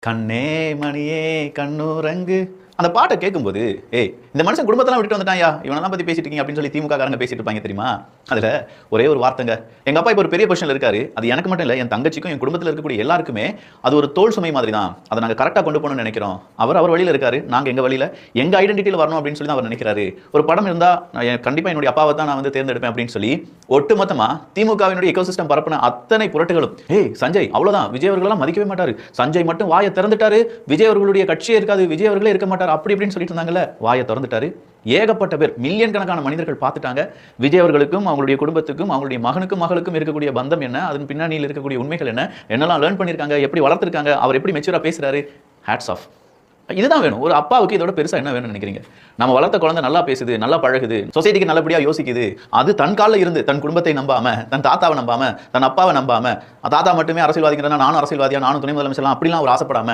கண்ணே மணியே கண்ணுரங்கு அந்த பாட்டை கேட்கும்போது, ஏய் இந்த மனுஷன் குடும்பத்தெல்லாம் விட்டுட்டு வந்துட்டான்யா, இவனெல்லாம் பத்தி பேசிட்டு இருக்கீங்க அப்படின்னு சொல்லி திமுக காரங்க பேசிட்டு இருப்பாங்க தெரியுமா? அதுல ஒரே ஒரு வார்த்தைங்க. எங்க அப்பா இப்ப ஒரு பெரிய பொசிஷன்ல இருக்காரு. அது எனக்கு மட்டும் இல்ல, என் தங்கச்சிக்கும் என் குடும்பத்துல இருக்கக்கூடிய எல்லாருக்குமே அது ஒரு தோள் சுமை மாதிரி தான். அதை நாங்க கரெக்டா கொண்டு போகணும்னு நினைக்கிறோம். அவர் வழியில இருக்காரு, நாங்க எங்க வழியில எங்க ஐடென்டிட்டியில வரணும் அப்படின்னு சொல்லி தான் அவர் நினைக்கிறாரு. ஒரு படம் இருந்தா கண்டிப்பா என்னுடைய அப்பாவை தான் நான் வந்து தேர்ந்தெடுப்பேன் அப்படின்னு சொல்லி ஒட்டுமொத்தமா திமுகவினுடைய எக்கோசிஸ்டம் பரப்புன அத்தனை புரட்டுகளும், ஏய் சஞ்சய் அவ்வளவுதான், விஜய் அவர்களெல்லாம் மதிக்கவே மாட்டாரு, சஞ்சய் மட்டும் வாயை திறந்துட்டாரு, விஜய் அவர்களுடைய கட்சியே இருக்காது, விஜய் அவர்களே இருக்க மாட்டார் அப்படி இப்படின்னு சொல்லிட்டு இருந்தாங்கல்ல, வாயை திறந்துட்டாரு. ஏகப்பட்ட பேர், மில்லியன் கணக்கான மனிதர்கள் பார்த்துட்டாங்க. விஜய் அவர்களுக்கும் அவங்களுடைய குடும்பத்துக்கும் அவங்களுடைய மகனுக்கும் மகளுக்கும் இருக்கக்கூடிய பந்தம் என்ன, அதன் பின்னணியில் இருக்கக்கூடிய உண்மைகள் என்ன, என்னெல்லாம் லேர்ன் பண்ணியிருக்காங்க, எப்படி வளர்த்திருக்காங்க, அவர் எப்படி மெச்சூரா பேசுறாரு. Hats off. இதுதான் வேணும். ஒரு அப்பாவுக்கு இதோட பெருசா என்ன வேணும்னு நினைக்கிறீங்க? நம்ம வளர்த்த குழந்தை நல்லா பேசுது, நல்லா பழகுது, சொசைட்டிக்கு நல்லபடியா யோசிக்குது, அது தன் காலில் இருந்து தன் குடும்பத்தை நம்பாம, தன் தாத்தாவை நம்பாம, தன் அப்பாவை நம்பாம, தாத்தா மட்டுமே அரசியல்வாதிங்கிறனா நானும் அரசியல்வாதியா, நானும் துணை முதலமைச்சர் அப்படிலாம் அவர் ஆசைப்படாம